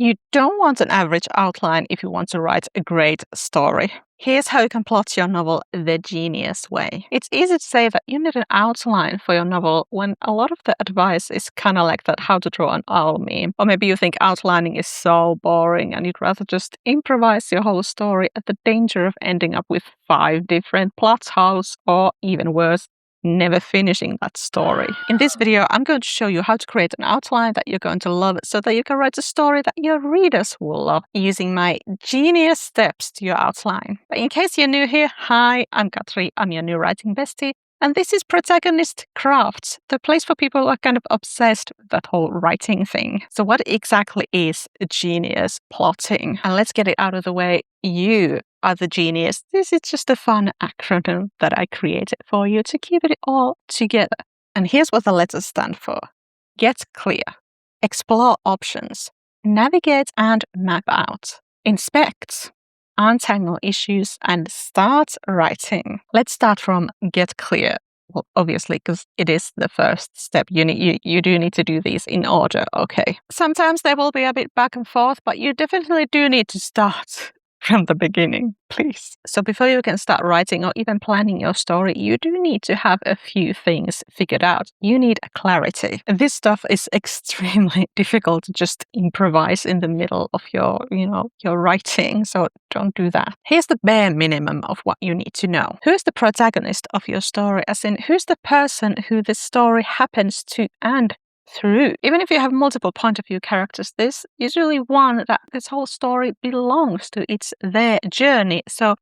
You don't want an average outline if you want to write a great story. Here's how you can plot your novel the G.E.N.I.U.S way. It's easy to say that you need an outline for your novel when a lot of the advice is kind of like that how to draw an owl meme. Or maybe you think outlining is so boring and you'd rather just improvise your whole story at the danger of ending up with 5 different plot holes, or even worse, never finishing that story. In this video, I'm going to show you how to create an outline that you're going to love so that you can write a story that your readers will love using my genius steps to your outline. But in case you're new here, hi, I'm Katri, I'm your new writing bestie, and this is Protagonist Crafts, the place for people who are kind of obsessed with that whole writing thing. So what exactly is genius plotting? And let's get it out of the way. You are the genius. This is just a fun acronym that I created for you to keep it all together. And here's what the letters stand for. Get clear. Explore options. Navigate and map out. Inspect. Untangle issues and start writing. Let's start from get clear. Well, obviously, because it is the first step. You do need to do these in order, okay? Sometimes there will be a bit back and forth, but you definitely do need to start from the beginning, please. So before you can start writing or even planning your story, you do need to have a few things figured out. You need a clarity. This stuff is extremely difficult to just improvise in the middle of your writing, so don't do that. Here's the bare minimum of what you need to know. Who's the protagonist of your story, as in who's the person who the story happens to and through. Even if you have multiple point of view characters, there's usually one that this whole story belongs to. It's their journey. So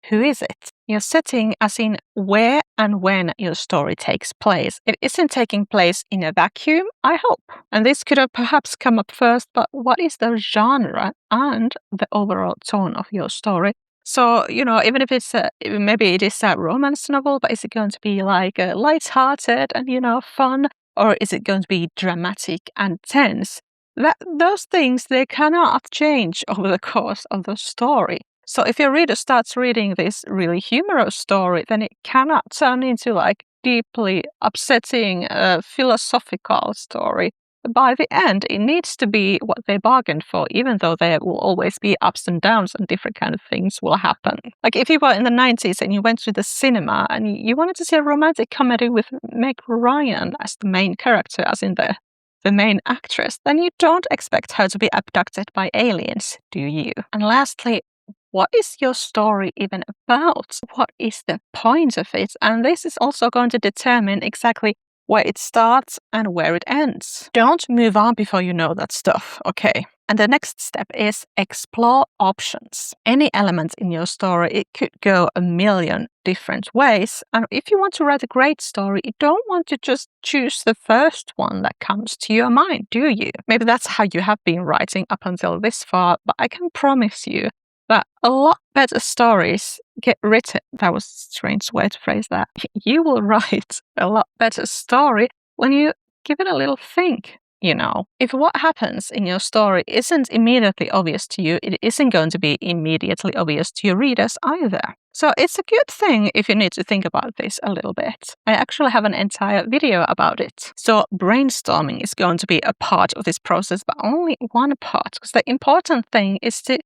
who is it? Your setting, as in where and when your story takes place. It isn't taking place in a vacuum, I hope. And this could have perhaps come up first, but what is the genre and the overall tone of your story? So, even if it's maybe it is a romance novel, but is it going to be like light-hearted and, fun? Or is it going to be dramatic and tense? Those things, they cannot change over the course of the story. So if your reader starts reading this really humorous story, then it cannot turn into like deeply upsetting philosophical story. By the end, it needs to be what they bargained for, even though there will always be ups and downs and different kind of things will happen. Like if you were in the 90s and you went to the cinema and you wanted to see a romantic comedy with Meg Ryan as the main character, as in the main actress, then you don't expect her to be abducted by aliens, do you? And lastly, what is your story even about? What is the point of it? And this is also going to determine exactly where it starts and where it ends. Don't move on before you know that stuff, okay? And the next step is explore options. Any element in your story, it could go a million different ways. And if you want to write a great story, you don't want to just choose the first one that comes to your mind, do you? Maybe that's how you have been writing up until this far, but I can promise you that a lot better stories get written. That was a strange way to phrase that. You will write a lot better story when you give it a little think. If what happens in your story isn't immediately obvious to you, it isn't going to be immediately obvious to your readers either. So it's a good thing if you need to think about this a little bit. I actually have an entire video about it. So brainstorming is going to be a part of this process, but only one part, because the important thing is to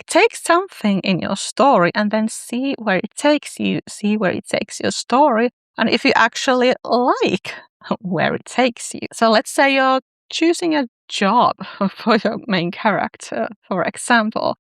take something in your story and then see where it takes you, see where it takes your story, and if you actually like where it takes you. So let's say you're choosing a job for your main character, for example.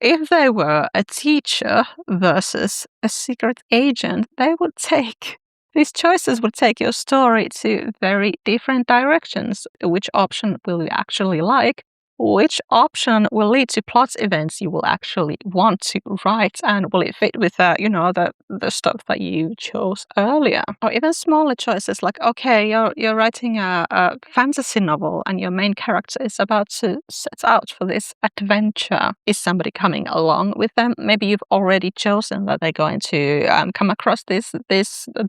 If they were a teacher versus a secret agent, these choices would take your story to very different directions. Which option will you actually like? Which option will lead to plot events you will actually want to write, and will it fit with the stuff that you chose earlier? Or even smaller choices like, okay, you're writing a fantasy novel and your main character is about to set out for this adventure. Is somebody coming along with them? Maybe you've already chosen that they're going to come across this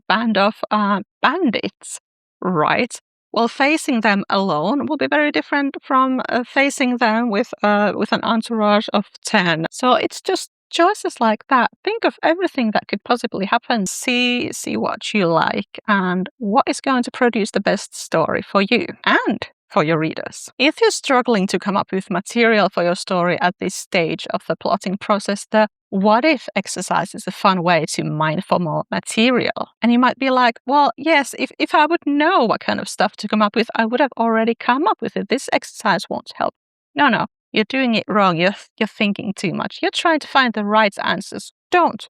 band of bandits, right? Well, facing them alone will be very different from facing them with an entourage of 10. So it's just choices like that. Think of everything that could possibly happen. See what you like and what is going to produce the best story for you. And for your readers. If you're struggling to come up with material for your story at this stage of the plotting process, the what if exercise is a fun way to mine for more material. And you might be like, well, yes, if I would know what kind of stuff to come up with, I would have already come up with it. This exercise won't help. No, you're doing it wrong. You're thinking too much. You're trying to find the right answers. Don't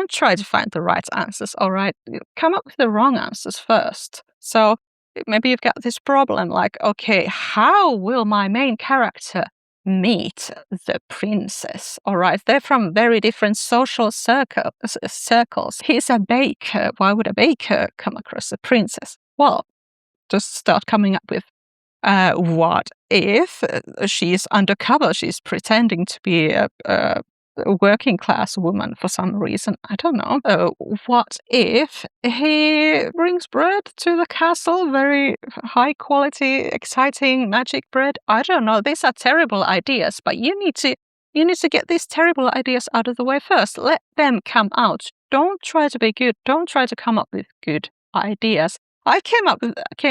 try to find the right answers, all right? Come up with the wrong answers first. So maybe you've got this problem like, okay, how will my main character meet the princess? All right, they're from very different social circles. He's a baker. Why would a baker come across a princess? Well, just start coming up with what if she's undercover? She's pretending to be a working class woman for some reason. I don't know. What if he brings bread to the castle? Very high quality, exciting magic bread. I don't know. These are terrible ideas, but you need to get these terrible ideas out of the way first. Let them come out. Don't try to be good. Don't try to come up with good ideas. I came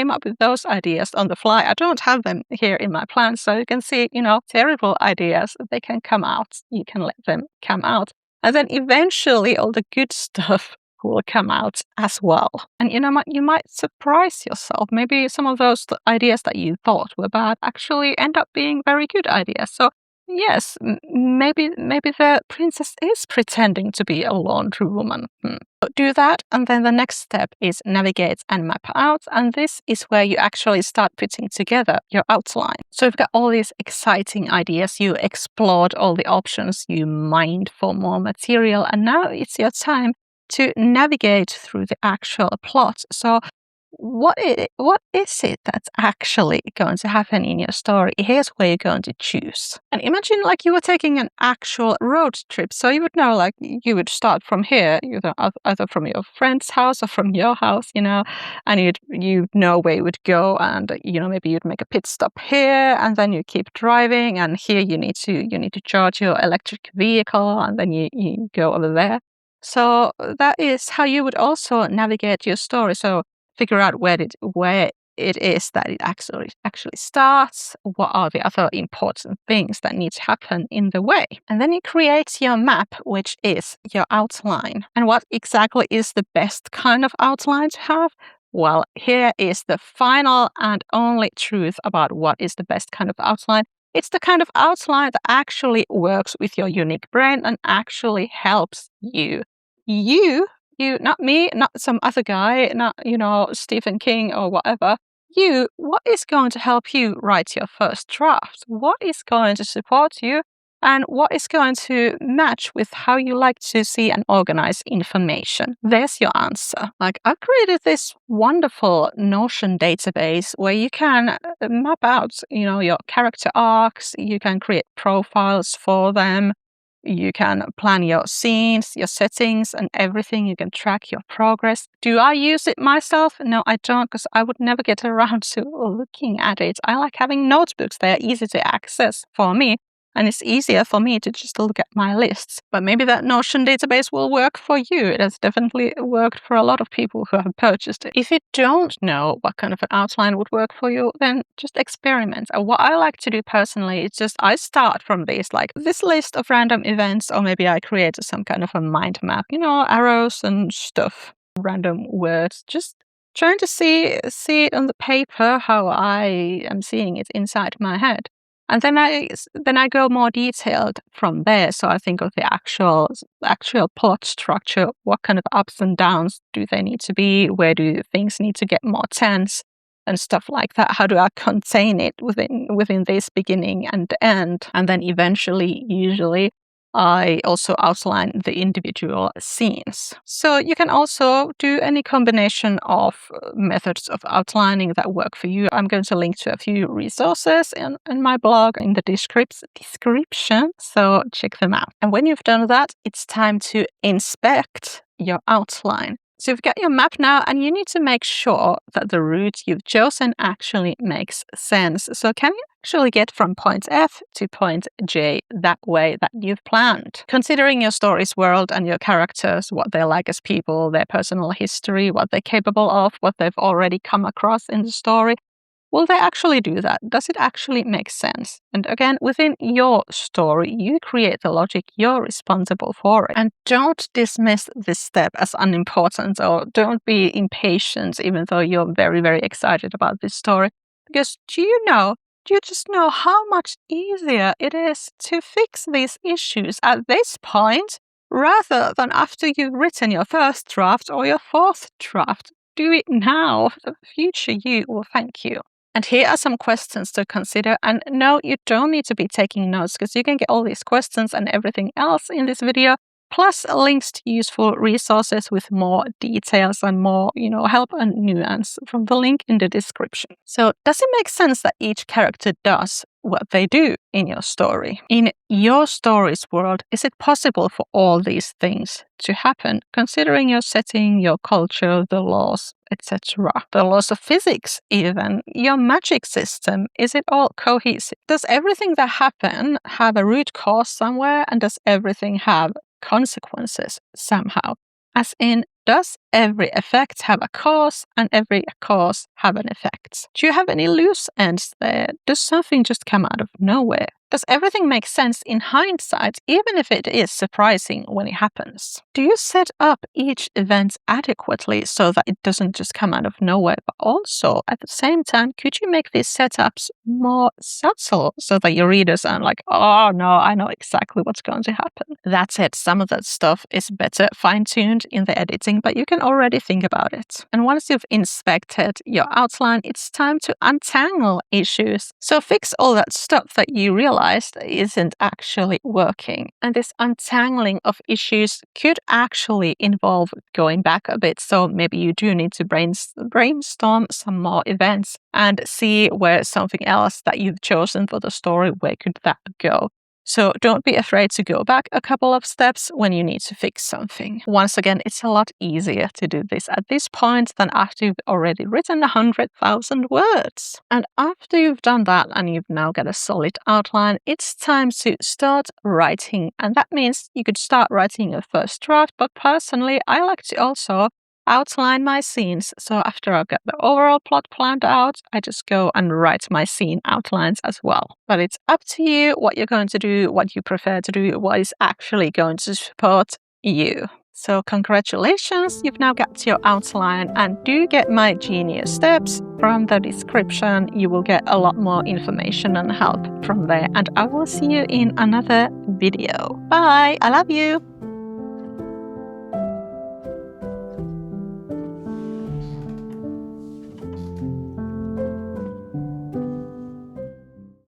up with those ideas on the fly. I don't have them here in my plan, so you can see, terrible ideas, they can come out. You can let them come out. And then eventually all the good stuff will come out as well. And you might surprise yourself. Maybe some of those ideas that you thought were bad actually end up being very good ideas. So yes, maybe the princess is pretending to be a laundry woman. Do that, and then the next step is navigate and map out, and this is where you actually start putting together your outline. So you've got all these exciting ideas, you explored all the options, you mined for more material, and now it's your time to navigate through the actual plot. So what is it that's actually going to happen in your story? Here's where you're going to choose. And imagine like you were taking an actual road trip. So you would know, like, you would start from here, either from your friend's house or from your house, and you'd know where you would go, and maybe you'd make a pit stop here, and then you keep driving, and here you need to charge your electric vehicle, and then you go over there. So that is how you would also navigate your story. So figure out where it is that it actually starts. What are the other important things that need to happen in the way? And then you create your map, which is your outline. And what exactly is the best kind of outline to have? Well, here is the final and only truth about what is the best kind of outline. It's the kind of outline that actually works with your unique brain and actually helps you. You, not me, not some other guy, not, Stephen King or whatever. What is going to help you write your first draft? What is going to support you? And what is going to match with how you like to see and organize information? There's your answer. Like, I've created this wonderful Notion database where you can map out, your character arcs. You can create profiles for them. You can plan your scenes, your settings, and everything. You can track your progress. Do I use it myself? No, I don't, because I would never get around to looking at it. I like having notebooks. They are easy to access for me, and it's easier for me to just look at my lists. But maybe that Notion database will work for you. It has definitely worked for a lot of people who have purchased it. If you don't know what kind of an outline would work for you, then just experiment. And what I like to do personally is just I start from this list of random events, or maybe I create some kind of a mind map, arrows and stuff, random words, just trying to see it on the paper how I am seeing it inside my head. And then I go more detailed from there. So I think of the actual plot structure. What kind of ups and downs do they need to be? Where do things need to get more tense and stuff like that? How do I contain it within this beginning and end? And then eventually, usually, I also outline the individual scenes. So you can also do any combination of methods of outlining that work for you. I'm going to link to a few resources in my blog in the description, so check them out. And when you've done that, it's time to inspect your outline. So you've got your map now, and you need to make sure that the route you've chosen actually makes sense. So can you actually get from point F to point J that way that you've planned? Considering your story's world and your characters, what they're like as people, their personal history, what they're capable of, what they've already come across in the story, Will they actually do that? Does it actually make sense? And again, within your story, you create the logic, you're responsible for it. And don't dismiss this step as unimportant, or don't be impatient even though you're very, very excited about this story. Because do you just know how much easier it is to fix these issues at this point rather than after you've written your first draft or your fourth draft? Do it now. The future you will thank you. And here are some questions to consider. And no, you don't need to be taking notes, because you can get all these questions and everything else in this video, plus links to useful resources with more details and more, help and nuance from the link in the description. So does it make sense that each character does what they do in your story? In your story's world, is it possible for all these things to happen, considering your setting, your culture, the laws, etc.? The laws of physics, even your magic system, is it all cohesive? Does everything that happen have a root cause somewhere, and does everything have consequences somehow? As in, does every effect have a cause and every cause have an effect? Do you have any loose ends there? Does something just come out of nowhere? Does everything make sense in hindsight, even if it is surprising when it happens? Do you set up each event adequately so that it doesn't just come out of nowhere, but also at the same time, could you make these setups more subtle so that your readers aren't like, oh no, I know exactly what's going to happen? That's it. Some of that stuff is better fine-tuned in the editing, but you can already think about it. And once you've inspected your outline, it's time to untangle issues. So fix all that stuff that you realized isn't actually working. And this untangling of issues could actually involve going back a bit. So maybe you do need to brainstorm some more events and see where something else that you've chosen for the story, where could that go? So don't be afraid to go back a couple of steps when you need to fix something. Once again, it's a lot easier to do this at this point than after you've already written 100,000 words. And after you've done that and you've now got a solid outline, it's time to start writing. And that means you could start writing your first draft, but personally, I like to also outline my scenes. So after I've got the overall plot planned out, I just go and write my scene outlines as well. But it's up to you what you're going to do, what you prefer to do, what is actually going to support you. So congratulations, you've now got your outline, and do get my G.E.N.I.U.S steps from the description. You will get a lot more information and help from there, and I will see you in another video. Bye, I love you.